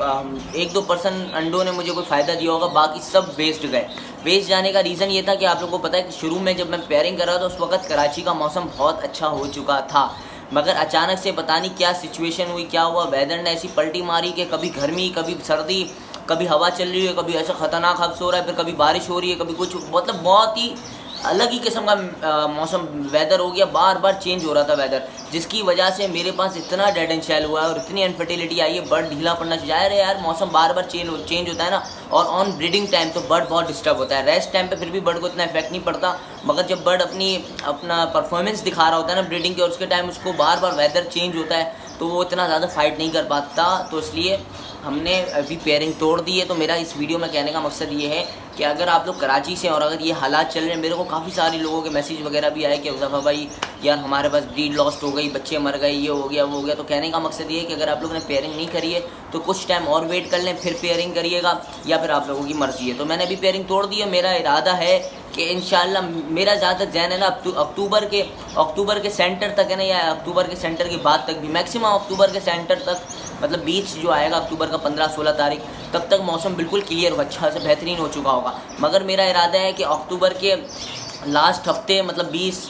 1-2% अंडों ने मुझे कोई फ़ायदा दिया होगा, बाकी सब वेस्ट गए। वेस्ट जाने का रीज़न ये था कि आप लोगों को पता है कि शुरू में जब मैं पेयरिंग कर रहा था उस वक्त कराची का मौसम बहुत अच्छा हो चुका था, मगर अचानक से पता नहीं क्या सिचुएशन हुई, क्या हुआ, वेदर ने ऐसी पलटी मारी कि कभी गर्मी, कभी सर्दी, कभी हवा चल रही है, कभी ऐसा ख़तरनाक हादसा हो रहा है, फिर कभी बारिश हो रही है, कभी कुछ, मतलब बहुत ही अलग ही किस्म का मौसम वेदर हो गया, बार बार चेंज हो रहा था वेदर, जिसकी वजह से मेरे पास इतना डेड एंड शेल हुआ है और इतनी अनफर्टिलिटी आई है, बर्ड ढीला पड़ना चाहिए। अरे यार मौसम बार बार चेंज होता है ना, और ऑन ब्रीडिंग टाइम तो बर्ड बहुत डिस्टर्ब होता है। रेस्ट टाइम पे फिर भी बर्ड को इतना इफेक्ट नहीं पड़ता, मगर जब बर्ड अपना परफॉर्मेंस दिखा रहा होता है ना ब्रीडिंग के, और उसके टाइम उसको बार बार वेदर चेंज होता है तो वो इतना ज़्यादा फाइट नहीं कर पाता, तो इसलिए हमने अभी पेयरिंग तोड़ दी है। तो मेरा इस वीडियो में कहने का मकसद ये है कि अगर आप लोग कराची से और अगर ये हालात चल रहे हैं, मेरे को काफ़ी सारे लोगों के मैसेज वगैरह भी आए कि उज़फ़ा भाई यार हमारे पास ब्रीड लॉस्ट हो गई, बच्चे मर गए, ये हो गया वो हो गया। तो कहने का मकसद ये है कि अगर आप लोगों ने पेयरिंग नहीं करी है तो कुछ टाइम और वेट कर लें, फिर पेयरिंग करिएगा, या फिर आप लोगों की मर्ज़ी है। तो मैंने अभी पेयरिंग तोड़ दी है। मेरा इरादा है कि इंशाल्लाह, मेरा ज़्यादा जहन है ना अक्टूबर के सेंटर तक है ना, या अक्टूबर के सेंटर के बाद तक भी, मैक्सिमम अक्टूबर के सेंटर तक, मतलब बीच जो आएगा अक्टूबर का 15-16 तारीख तब तक मौसम बिल्कुल क्लियर हो, अच्छा से बेहतरीन हो चुका होगा। मगर मेरा इरादा है कि अक्टूबर के लास्ट हफ्ते, मतलब 20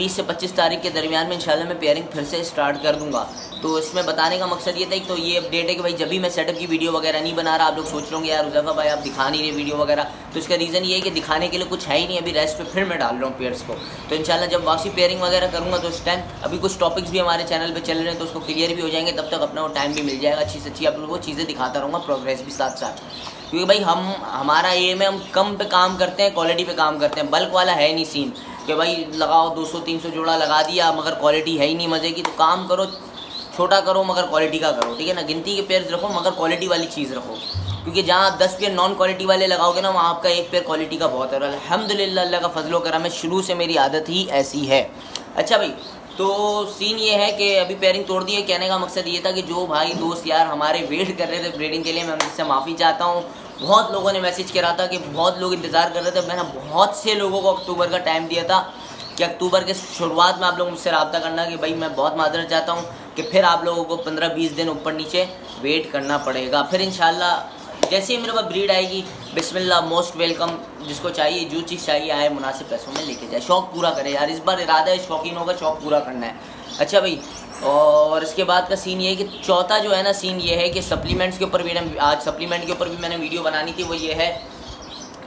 से 25 तारीख के दरमियान में इंशाल्लाह मैं पेयरिंग फिर से स्टार्ट कर दूंगा। तो इसमें बताने का मकसद ये था, तो ये अपडेट है कि भाई जब भी मैं सेटअप की वीडियो वगैरह नहीं बना रहा, आप लोग सोच रहे होंगे यार उज़फ़ा भाई आप दिखा नहीं रहे वीडियो वगैरह, तो इसका रीज़न ये है कि दिखाने के लिए कुछ है ही नहीं, अभी रेस्ट पे फिर मैं डाल रहा हूँ पेयर्स को। तो इंशाल्लाह जब वापसी पेयरिंग वगैरह करूँगा तो उस टाइम अभी कुछ टॉपिक्स भी हमारे चैनल पर चल रहे हैं तो उसको क्लियर भी हो जाएंगे, तब तक अपना वो टाइम भी मिल जाएगा, अच्छी से अच्छी आप लोगों को चीज़ें दिखाता रहूँगा, प्रोग्रेस भी साथ साथ। क्योंकि भाई हमारा एम है, हम कम पे काम करते हैं, क्वालिटी पे काम करते हैं, बल्क वाला है नहीं सीन कि भाई लगाओ 200-300 जोड़ा लगा दिया मगर क्वालिटी है ही नहीं मज़े की। तो काम करो, छोटा करो मगर क्वालिटी का करो, ठीक है ना। गिनती के पेयर्स रखो मगर क्वालिटी वाली चीज़ रखो, क्योंकि जहाँ आप 10 पेयर नॉन क्वालिटी वाले लगाओगे ना, वहाँ आपका एक पेयर क्वालिटी का बहुत है। और अल्हम्दुलिल्लाह अल्लाह का फजलो करम है, शुरू से मेरी आदत ही ऐसी है। अच्छा भाई, तो सीन ये है कि अभी पेयरिंग तोड़ दी है। कहने का मकसद ये था कि जो भाई दोस्त यार हमारे वेट कर रहे थे ब्रीडिंग के लिए, मैं उनसे माफ़ी चाहता हूँ। बहुत लोगों ने मैसेज करा था कि बहुत लोग इंतज़ार कर रहे थे, मैंने बहुत से लोगों को अक्टूबर का टाइम दिया था कि अक्टूबर के शुरुआत में आप लोग मुझसे रब्ता करना कि भाई मैं बहुत माजरत चाहता हूँ कि फिर आप लोगों को 15-20 दिन ऊपर नीचे वेट करना पड़ेगा। फिर इंशाल्लाह जैसे ही मेरे पास ब्रीड आएगी, बिस्मिल्लाह, मोस्ट वेलकम, जिसको चाहिए जो चीज़ चाहिए आए, मुनासिब पैसों में लेके जाए, शौक़ पूरा करे यार। इस बार इरादा है शौकीनों का शौक़ पूरा करना है। अच्छा भाई, और इसके बाद का सीन ये है कि चौथा जो है ना सीन ये है कि सप्लीमेंट्स के ऊपर भी, आज सप्लीमेंट के ऊपर भी मैंने वीडियो बनानी थी। वो ये है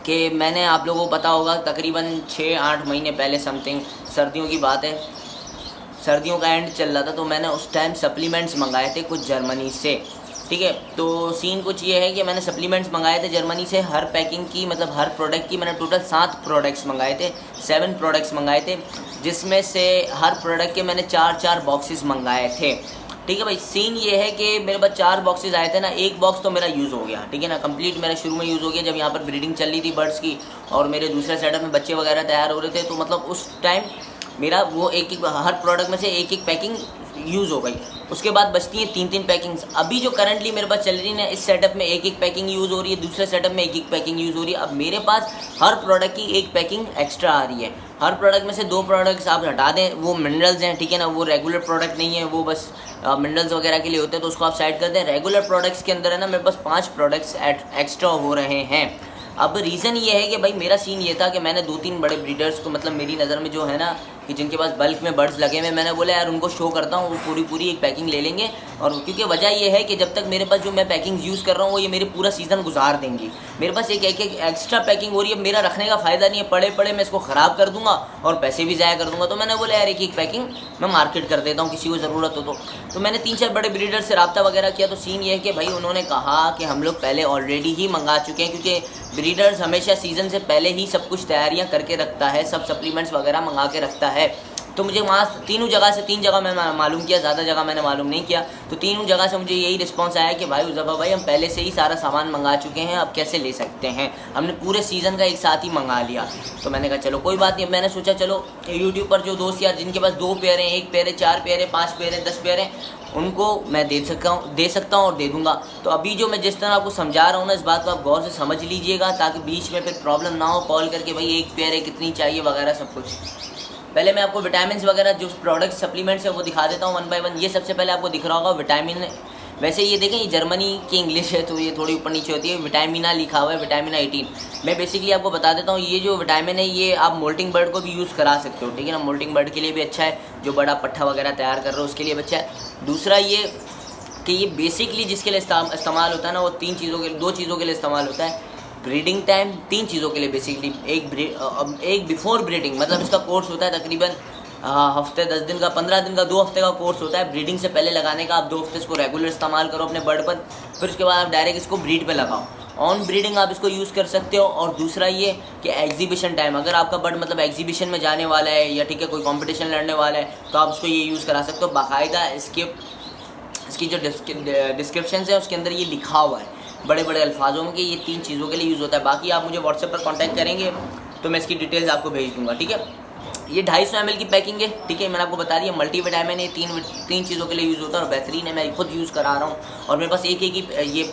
कि मैंने, आप लोगों को पता होगा, तकरीबन 6-8 महीने पहले समथिंग, सर्दियों की बात है, सर्दियों का एंड चल रहा था, तो मैंने उस टाइम सप्लीमेंट्स मंगाए थे कुछ जर्मनी से, ठीक है। तो सीन कुछ ये है कि मैंने सप्लीमेंट्स मंगाए थे जर्मनी से, हर पैकिंग की, मतलब हर प्रोडक्ट की मैंने टोटल 7 प्रोडक्ट्स मंगाए थे, 7 प्रोडक्ट्स मंगाए थे, जिसमें से हर प्रोडक्ट के मैंने 4-4 बॉक्सेस मंगाए थे, ठीक है भाई। सीन ये है कि मेरे पास 4 बॉक्सेस आए थे ना, एक बॉक्स तो मेरा यूज़ हो गया, ठीक है ना, कंप्लीट मेरा शुरू में यूज़ हो गया जब यहाँ पर ब्रीडिंग चल रही थी बर्ड्स की, और मेरे दूसरे सेटअप में बच्चे वगैरह तैयार हो रहे थे, तो मतलब उस टाइम मेरा वो हर प्रोडक्ट में से एक पैकिंग यूज़ हो गई। उसके बाद बचती हैं 3-3 पैकिंग्स। अभी जो करंटली मेरे पास चल रही है ना, इस सेटअप में एक पैकिंग यूज़ हो रही है, दूसरे सेटअप में एक पैकिंग यूज़ हो रही है। अब मेरे पास हर प्रोडक्ट की एक पैकिंग एक्स्ट्रा आ रही है। हर प्रोडक्ट में से 2 प्रोडक्ट्स आप हटा दें, वो मिनरल्स हैं, ठीक है ना, वो रेगुलर प्रोडक्ट नहीं है, वो बस मिनरल्स वगैरह के लिए होते हैं, तो उसको आप साइड कर दें। रेगुलर प्रोडक्ट्स के अंदर है ना मेरे पास 5 प्रोडक्ट्स एक्स्ट्रा हो रहे हैं। अब रीज़न ये है कि भाई मेरा सीन ये था कि मैंने 2-3 बड़े ब्रीडर्स को, मतलब मेरी नज़र में जो है ना कि जिनके पास बल्क में बर्ड्स लगे हुए, मैंने बोला यार उनको शो करता हूँ, वो पूरी एक पैकिंग ले लेंगे। और क्योंकि वजह ये है कि जब तक मेरे पास जो मैं पैकिंग यूज़ कर रहा हूँ वो ये मेरे पूरा सीज़न गुजार देंगी। मेरे पास एक एक्स्ट्रा पैकिंग हो रही है, मेरा रखने का फ़ायदा नहीं है, पड़े मैं इसको ख़राब कर दूँगा और पैसे भी ज़ाया कर दूँगा। तो मैंने बोला यार एक पैकिंग मैं मार्केट कर देता हूँ, किसी को ज़रूरत हो तो मैंने 3-4 बड़े ब्रीडर से रब्ता वगैरह किया। तो सीन ये है कि भाई उन्होंने कहा कि हम लोग पहले ऑलरेडी ही मंगा चुके हैं, क्योंकि ब्रीडर्स हमेशा सीज़न से पहले ही सब कुछ तैयारियां करके रखता है, सब सप्लीमेंट्स वगैरह मंगा के रखता है। तो मुझे वहाँ 3 जगह मैं मालूम किया, ज़्यादा जगह मैंने मालूम नहीं किया। तो 3 जगह से मुझे यही रिस्पांस आया कि भाई उज़फ़ा भाई हम पहले से ही सारा सामान मंगा चुके हैं, अब कैसे ले सकते हैं, हमने पूरे सीज़न का एक साथ ही मंगा लिया। तो मैंने कहा चलो कोई बात नहीं। मैंने सोचा चलो यूट्यूब पर जो दोस्त यार जिनके पास 2 पेयर हैं, 1 पेयर है, 4 पेयर है, 5 पेयर है, 10 पेयर है, उनको मैं दे सकता हूँ और दे दूँगा। तो अभी जो मैं जिस तरह आपको समझा रहा हूँ ना, इस बात को आप गौर से समझ लीजिएगा, ताकि बीच में फिर प्रॉब्लम ना हो कॉल करके भाई 1 पेयर है कितनी चाहिए वगैरह सब कुछ। पहले मैं आपको विटामिन वगैरह जो प्रोडक्ट सप्लीमेंट्स है वो दिखा देता हूँ 1 बाय 1। ये सबसे पहले आपको दिख रहा होगा वैसे ये देखें, ये जर्मनी की इंग्लिश है तो ये थोड़ी ऊपर नीचे होती है। विटामिना लिखा हुआ है, विटामिना 18। मैं बेसिकली आपको बता देता हूँ, ये जो विटामिन है ये आप मोल्टिंग बर्ड को भी यूज़ करा सकते हो, ठीक है ना। मोल्टिंग बर्ड के लिए भी अच्छा है, जो बड़ा पट्ठा वगैरह तैयार कर रहे हो उसके लिए भी अच्छा है। दूसरा ये कि ये बेसिकली जिसके लिए इस्तेमाल होता है ना, वो दो चीज़ों के लिए इस्तेमाल होता है। ब्रीडिंग टाइम 3 चीज़ों के लिए बेसिकली, एक बिफोर ब्रीडिंग, मतलब इसका कोर्स होता है तकरीबन हफ्ते 10 दिन का, 15 दिन का, 2 हफ्ते का कोर्स होता है ब्रीडिंग से पहले लगाने का। आप 2 हफ्ते इसको रेगुलर इस्तेमाल करो अपने बर्ड पर, फिर उसके बाद आप डायरेक्ट इसको ब्रीड पे लगाओ। ऑन ब्रीडिंग आप इसको यूज़ कर सकते हो। और दूसरा ये कि एग्जीबिशन टाइम, अगर आपका बर्ड मतलब एग्जीबिशन में जाने वाला है या ठीक है कोई कंपटीशन लड़ने वाला है तो आप उसको ये यूज़ करा सकते हो। बाकायदा इसकी जो डिस्क्रिप्शन है उसके अंदर ये लिखा हुआ है बड़े बड़े अल्फाजों में कि ये 3 चीज़ों के लिए यूज़ होता है। बाकी आप मुझे व्हाट्सएप पर कांटेक्ट करेंगे तो मैं इसकी डिटेल्स आपको भेज दूँगा, ठीक है। ये 250 ml की पैकिंग है, ठीक है। मैंने आपको बता दिया मल्टी विटामिन है, 3 चीज़ों के लिए यूज़ होता है और बेहतरीन है। मैं खुद यूज़ करा रहा हूँ और मेरे पास एक ही ये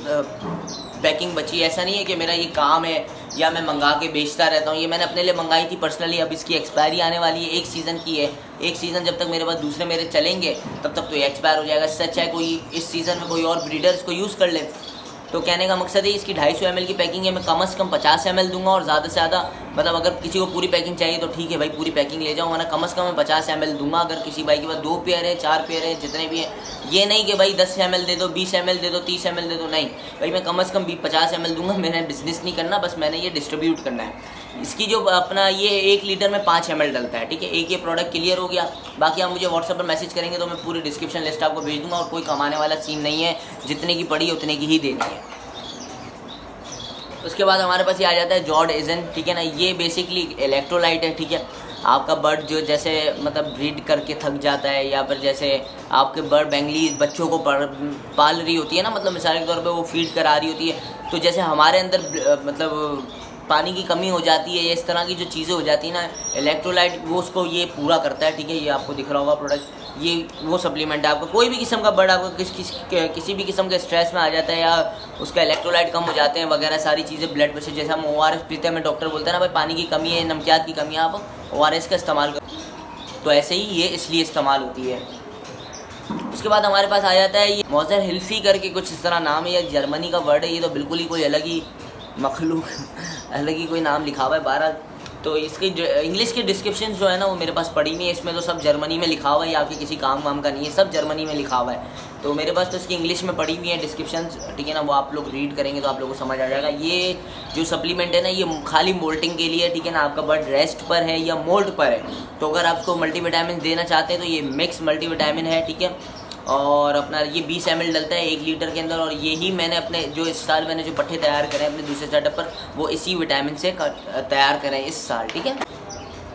पैकिंग बची है। ऐसा नहीं है कि मेरा ये काम है या मैं मंगा के बेचता रहता हूँ। ये मैंने अपने लिए मंगाई थी पर्सनली, अब इसकी एक्सपायरी आने वाली है, 1 सीज़न की है। 1 सीज़न जब तक मेरे पास दूसरे मेरे चलेंगे तब तक तो ये एक्सपायर हो जाएगा। इससे अच्छा है कोई इस सीज़न में कोई और ब्रीडर इसको यूज़ कर ले। तो कहने का मकसद है इसकी 250 ml की पैकिंग है। मैं कम से कम 50 ml दूंगा और ज़्यादा से ज़्यादा मतलब अगर किसी को पूरी पैकिंग चाहिए तो ठीक है भाई, पूरी पैकिंग ले जाओ, वरना कम से कम मैं 50 ml दूंगा। अगर किसी भाई के पास 2 पेयर है, 4 पेयर है, जितने भी हैं, ये नहीं कि भाई 10 ml दे दो, 20 ml दे दो, 30 ml दे दो, नहीं भाई, मैं कम से कम 50 ml दूंगा। मैंने बिज़नेस नहीं करना, बस मैंने ये डिस्ट्रीब्यूट करना है। इसकी जो अपना ये 1 लीटर में 5 ml डलता है, ठीक है। एक ये प्रोडक्ट क्लियर हो गया। बाकी आप मुझे व्हाट्सएप पर मैसेज करेंगे तो मैं पूरी डिस्क्रिप्शन लिस्ट आपको भेज दूँगा। और कोई कमाने वाला सीन नहीं है, जितने की पड़ी उतने की ही देनी है। उसके बाद हमारे पास ये आ जाता है जॉर्ड एजन, ठीक है ना। ये बेसिकली इलेक्ट्रोलाइट है, ठीक है। आपका बर्ड जो जैसे मतलब ब्रीड करके थक जाता है या फिर जैसे आपके बर्ड बेंगली बच्चों को पाल रही होती है ना, मतलब मिसाल के तौर पे वो फीड करा रही होती है, तो जैसे हमारे अंदर मतलब पानी की कमी हो जाती है या इस तरह की जो चीज़ें हो जाती हैं ना, इलेक्ट्रोलाइट वो उसको ये पूरा करता है, ठीक है। ये आपको दिख रहा होगा प्रोडक्ट, ये वो सप्लीमेंट है। आपको कोई भी किस्म का बर्ड आपको किसी भी किस्म के स्ट्रेस में आ जाता है या उसका इलेक्ट्रोलाइट कम हो जाते हैं वगैरह सारी चीज़ें, ब्लड प्रेशर, जैसे हम ORS पीते हैं, में डॉक्टर बोलते हैं ना भाई पानी की कमी है, नमकियात की कमी है, आप ORS का इस्तेमाल करो। तो ऐसे ही ये इसलिए इस्तेमाल होती है। उसके बाद हमारे पास आ जाता है ये मौजर हिल्फी करके कुछ इस तरह नाम है, या जर्मनी का वर्ड है। ये तो बिल्कुल ही कोई अलग ही मखलूक अलग ही कोई नाम लिखा हुआ है 12। तो इसकी इंग्लिश की डिस्क्रिप्शन जो है ना वो मेरे पास पड़ी नहीं है। इसमें तो सब जर्मनी में लिखा हुआ है, आपके किसी काम वाम का नहीं है, सब जर्मनी में लिखा हुआ है। तो मेरे पास तो इसकी इंग्लिश में पड़ी हुई है डिस्क्रिप्शन, ठीक है ना। वो आप लोग रीड करेंगे तो आप लोगों को समझ आ जाएगा। ये जो सप्लीमेंट है ना ये खाली मोल्टिंग के लिए, ठीक है ना। आपका बर्ड रेस्ट पर है या मोल्ट पर है तो अगर आप उसको मल्टीविटामिन देना चाहते हैं तो ये मिक्स मल्टीविटामिन है, ठीक है। और अपना ये 20 ml डलता है 1 लीटर के अंदर। और यही मैंने अपने जो इस साल मैंने जो पट्टे तैयार करे हैं अपने दूसरे सेटअप पर, वो इसी विटामिन से तैयार करें इस साल, ठीक है।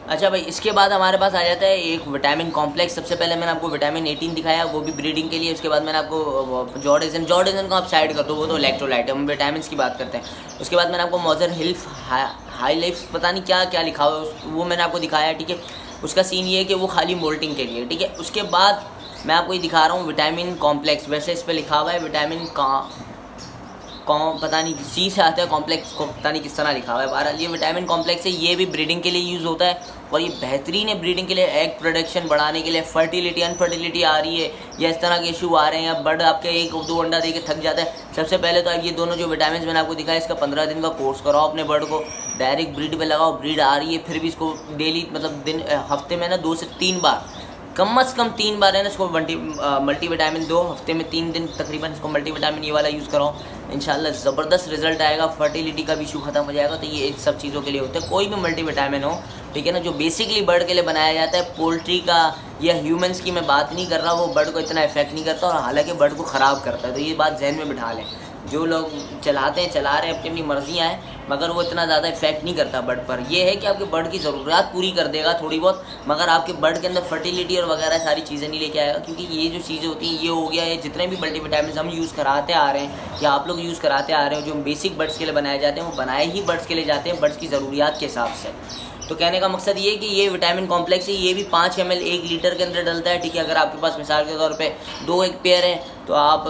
अच्छा भाई, इसके बाद हमारे पास आ जाता है एक विटामिन कॉम्प्लेक्स। सबसे पहले मैंने आपको विटामिन 18 दिखाया, वो भी ब्रीडिंग के लिए। उसके बाद मैंने आपको जॉर्डेजन को आप साइड कर दो, वो तो इलेक्ट्रोलाइट है, हम विटामिन की बात करते हैं। उसके बाद मैंने आपको मॉजर हिल्फ हाई लाइफ पता नहीं क्या क्या लिखा हुआ है वो मैंने आपको दिखाया, ठीक है। उसका सीन ये है कि वो खाली मोल्टिंग के लिए, ठीक है। उसके बाद मैं आपको ये दिखा रहा हूँ विटामिन कॉम्प्लेक्स। वैसे इस पर लिखा हुआ है विटामिन पता नहीं सी से आता है, कॉम्प्लेक्स को पता नहीं किस तरह लिखा हुआ है। बहरहाल ये विटामिन कॉम्प्लेक्स है, ये भी ब्रीडिंग के लिए यूज़ होता है और ये बेहतरीन है ब्रीडिंग के लिए, एग प्रोडक्शन बढ़ाने के लिए। फर्टिलिटी अनफर्टिलिटी आ रही है या इस तरह के इशू आ रहे हैं या बर्ड आपके 1-2 अंडा दे के थक जाता है, सबसे पहले तो ये दोनों जो विटामिन मैंने आपको दिखाया इसका 15 दिन का कोर्स कराओ अपने बर्ड को, डायरेक्ट ब्रीड पर लगाओ। ब्रीड आ रही है फिर भी इसको डेली मतलब हफ्ते में ना 2 से 3 बार, कम से कम 3 बार है ना इसको मल्टीविटामिन दो। हफ्ते में 3 दिन तकरीबन इसको मल्टीविटामिन ये वाला यूज़ कराओ, इंशाल्लाह ज़बरदस्त रिजल्ट आएगा। फर्टिलिटी का भी इशू ख़त्म हो जाएगा। तो ये इन सब चीज़ों के लिए होता है, कोई भी मल्टीविटामिन हो, ठीक है ना, जो बेसिकली बर्ड के लिए बनाया जाता है। पोल्ट्री का या ह्यूमंस की मैं बात नहीं कर रहा, वो बर्ड को इतना इफेक्ट नहीं करता और हालांकि बर्ड को ख़राब करता है। तो ये बात जहन में बिठा लें, जो लोग चलाते हैं चला रहे हैं, अपनी अपनी मर्जियाँ हैं, मगर वो इतना ज़्यादा इफेक्ट नहीं करता बर्ड पर। ये है कि आपके बर्ड की ज़रूरत पूरी कर देगा थोड़ी बहुत, मगर आपके बर्ड के अंदर फर्टिलिटी और वगैरह सारी चीज़ें नहीं लेके आएगा। क्योंकि ये जो चीज़ें होती हैं, ये हो गया, ये जितने भी मल्टीविटामिन हम यूज़ कराते आ रहे हैं या आप लोग यूज़ कराते आ रहे हो, जो बेसिक बर्ड्स के लिए बनाए जाते हैं, वो बनाए ही बर्ड्स के लिए जाते हैं, बर्ड्स की ज़रूरियात के हिसाब से। तो कहने का मकसद ये है कि ये विटामिन कॉम्प्लेक्स है, ये भी 5 ml 1 लीटर के अंदर डलता है, ठीक है। अगर आपके पास मिसाल के तौर पे 2 एग पेयर हैं तो आप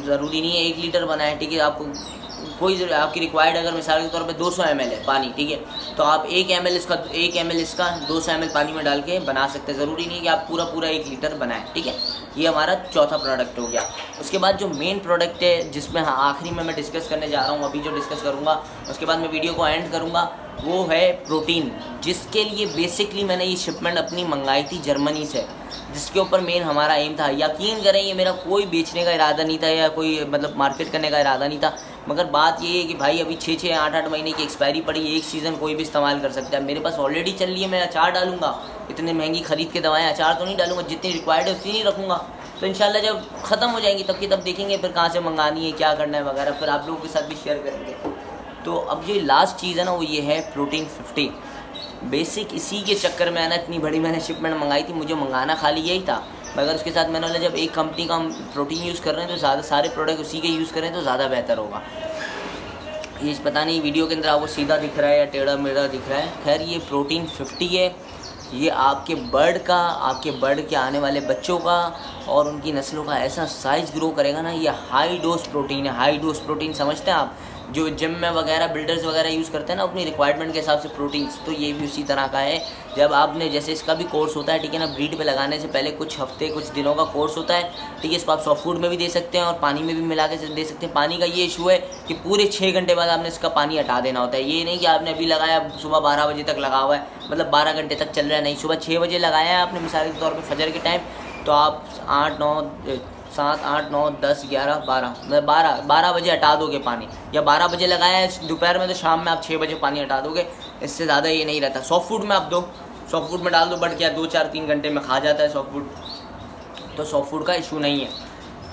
ज़रूरी नहीं है 1 लीटर बनाएं, ठीक है। आपको कोई आपकी रिक्वायर्ड अगर मिसाल के तौर पे 200 ml है पानी, ठीक है, तो आप 1 ml इसका 200 ml पानी में डाल के बना सकते हैं। ज़रूरी नहीं कि आप पूरा 1 लीटर बनाएं, ठीक है। ये हमारा चौथा प्रोडक्ट हो गया। उसके बाद जो मेन प्रोडक्ट है जिसमें आखिरी में मैं डिस्कस करने जा रहा हूँ, अभी जो डिस्कस करूँगा उसके बाद मैं वीडियो को एंड करूँगा, वो है प्रोटीन, जिसके लिए बेसिकली मैंने ये शिपमेंट अपनी मंगाई थी जर्मनी से, जिसके ऊपर मेन हमारा एम था। यकीन करें ये मेरा कोई बेचने का इरादा नहीं था या कोई मतलब मार्केट करने का इरादा नहीं था, मगर बात ये है कि भाई अभी 6-6, 8-8 महीने की एक्सपायरी पड़ी, एक सीज़न कोई भी इस्तेमाल कर सकता है। मेरे पास ऑलरेडी चल रही है, मैं अचार डालूंगा, इतनी महंगी ख़रीद के दवाएं अचार तो नहीं डालूंगा, जितनी रिक्वायर्ड है उतनी नहीं रखूँगा। तो इंशाल्लाह जब ख़त्म हो जाएंगी तब की तब देखेंगे फिर कहाँ से मंगानी है, क्या करना है वगैरह, फिर आप लोगों के साथ भी शेयर करेंगे। तो अब जो लास्ट चीज़ है ना, वो ये है प्रोटीन 50। बेसिक इसी के चक्कर में ना इतनी बड़ी मैंने शिपमेंट मंगाई थी, मुझे मंगाना खाली यही था, मगर उसके साथ मैंने बोला जब एक कंपनी का हम प्रोटीन यूज़ कर रहे हैं तो ज़्यादा सारे प्रोडक्ट उसी के यूज़ करें तो ज़्यादा बेहतर होगा। ये पता नहीं वीडियो के अंदर आपको सीधा दिख रहा है या टेढ़ा मेढ़ा दिख रहा है, खैर ये प्रोटीन 50 है। ये आपके बर्ड के आने वाले बच्चों का और उनकी नस्लों का ऐसा साइज़ ग्रो करेगा ना। ये हाई डोज प्रोटीन है, हाई डोज प्रोटीन समझते हैं आप, जो जिम में वगैरह बिल्डर्स वगैरह यूज़ करते हैं ना अपनी रिक्वायरमेंट के हिसाब से प्रोटीन्स, तो ये भी उसी तरह का है। जब आपने जैसे इसका भी कोर्स होता है, ठीक है ना, ब्रीड पे लगाने से पहले कुछ हफ्ते कुछ दिनों का कोर्स होता है, ठीक है। इसको आप सॉफ्ट फूड में भी दे सकते हैं और पानी में भी मिला के दे सकते हैं। पानी का ये इशू है कि पूरे 6 घंटे बाद आपने इसका पानी हटा देना होता है। ये नहीं कि आपने अभी लगाया सुबह 12 बजे तक लगा हुआ है, मतलब 12 घंटे तक चल रहा है, नहीं। सुबह 6 बजे लगाया है आपने मिसाल के तौर पर फजर के टाइम, तो आप 7, 8, 9, 10, 11, 12 बजे हटा दोगे पानी, या 12 बजे लगाया है दोपहर में तो शाम में आप 6 बजे पानी हटा दोगे, इससे ज़्यादा ये नहीं रहता। सॉफ्ट फूड में आप दो, सॉफ्ट फूड में डाल दो, बट क्या 2, 4, 3 घंटे में खा जाता है सॉफ्ट फूड, तो सॉफ्ट फूड का इशू नहीं है।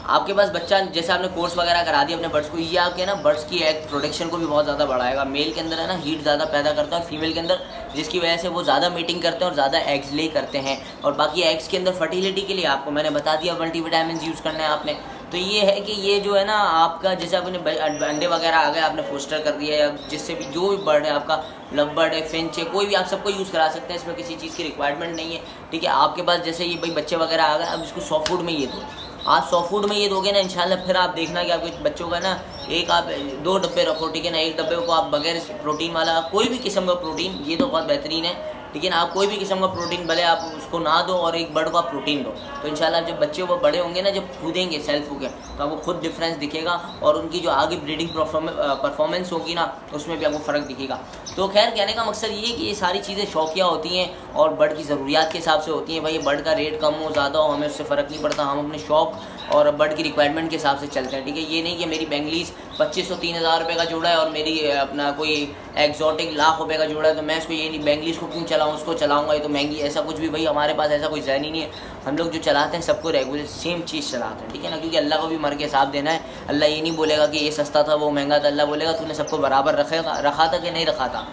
आपके पास बच्चा जैसे आपने कोर्स वगैरह करा दिया अपने बर्ड्स को, ये आपके ना बर्ड्स की एग प्रोडक्शन को भी बहुत ज़्यादा बढ़ाएगा। मेल के अंदर है ना हीट ज़्यादा पैदा करता है और फीमेल के अंदर, जिसकी वजह से वो ज़्यादा मीटिंग करते हैं और ज़्यादा एग्स ले करते हैं। और बाकी एग्स के अंदर फर्टिलिटी के लिए आपको मैंने बता दिया मल्टीविटामिन यूज़ करना है आपने। तो ये है कि ये जो है ना आपका, जैसे आपने अंडे वगैरह आ गए आपने फोस्टर कर दिया, या जिससे भी जो भी बर्ड है आपका, लव बर्ड है, फिंच है, कोई भी आप सबको यूज़ करा सकते हैं, इसमें किसी चीज़ की रिक्वायरमेंट नहीं है, ठीक है। आपके पास जैसे ये भाई बच्चे वगैरह आ गए, अब इसको सॉफ्ट फूड में ये दो, आप सॉफ्ट फूड में ये दोगे ना इंशाल्लाह, फिर आप देखना कि आपके बच्चों का ना एक आप 2 डब्बे रखो, ठीक है ना, एक डब्बे को आप बगैर प्रोटीन वाला कोई भी किस्म का प्रोटीन, ये तो बहुत बेहतरीन है, ठीक है ना, आप कोई भी किस्म का प्रोटीन भले आप उसको ना दो और एक बर्ड को आप प्रोटीन दो, तो इंशाल्लाह जब बच्चे वो बड़े होंगे ना, जब कूदेंगे सेल्फ हो गया, तो आपको खुद डिफरेंस दिखेगा और उनकी जो आगे ब्रीडिंग परफॉर्मेंस होगी ना, उसमें भी आपको फ़र्क दिखेगा। तो खैर कहने का मकसद ये है कि ये सारी चीज़ें शौकिया होती हैं और बर्ड की ज़रूरियात के हिसाब से होती हैं। भाई बर्ड का रेट कम हो ज़्यादा हो हमें उससे फ़र्क नहीं पड़ता, हम अपने शौक़ और बर्ड की रिक्वायरमेंट के हिसाब से चलते हैं, ठीक है। ये नहीं कि मेरी बेंगलीज 2500-3000 रुपये का जोड़ा है और मेरी अपना कोई एक्जॉटिक लाख रुपये का जोड़ा है, तो मैं इसको ये नहीं बेंगलीज को क्यों चलाऊँ, उसको चलाऊँगा, ये तो महंगी, ऐसा कुछ भी भाई हमारे पास ऐसा कोई ज़हन ही नहीं है। हम लोग जो चलाते हैं सबको रेगुलर सेम चीज़ चलाते हैं, ठीक है ना, क्योंकि अल्लाह को भी मर के हिसाब देना है। अल्लाह ये नहीं बोलेगा कि ये सस्ता था वो महंगा था, अल्लाह बोलेगा तूने सबको बराबर रखा था कि नहीं रखा था।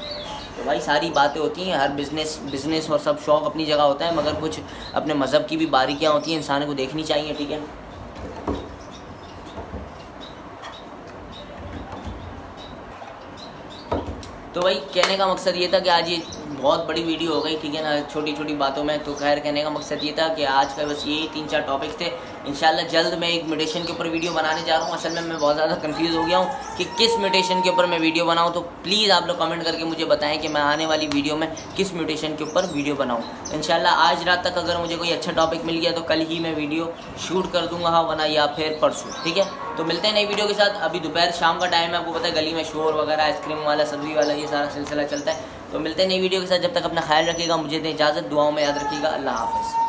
तो भाई सारी बातें होती हैं, हर बिज़नेस और सब शौक़ अपनी जगह होता है, मगर कुछ अपने मज़हब की भी बारीकियाँ होती हैं, इंसान को देखनी चाहिए, ठीक है। तो भाई कहने का मकसद ये था कि आज ये बहुत बड़ी वीडियो हो गई, ठीक है ना, छोटी छोटी बातों में। तो खैर कहने का मकसद ये था कि आज का बस यही 3-4 टॉपिक्स थे। इंशाल्लाह जल्द मैं एक म्यूटेशन के ऊपर वीडियो बनाने जा रहा हूँ। असल में मैं बहुत ज़्यादा कंफ्यूज हो गया हूँ कि किस म्यूटेशन के ऊपर मैं वीडियो बनाऊँ, तो प्लीज़ आप लोग कमेंट करके मुझे बताएं कि मैं आने वाली वीडियो में किस म्यूटेशन के ऊपर वीडियो बनाऊँ। इंशाल्लाह आज रात तक अगर मुझे कोई अच्छा टॉपिक मिल गया तो कल ही मैं वीडियो शूट कर दूँगा, हाँ, वरना या फिर परसों, ठीक है। तो मिलते हैं नई वीडियो के साथ। अभी दोपहर शाम का टाइम है, आपको पता है गली में शोर वगैरह, आइसक्रीम वाला, सब्ज़ी वाला, ये सारा सिलसिला चलता है। तो मिलते हैं नई वीडियो के साथ, जब तक अपना ख्याल रखिएगा, मुझे दें इजाज़त, दुआओं में याद रखिएगा। अल्लाह हाफ़िज़।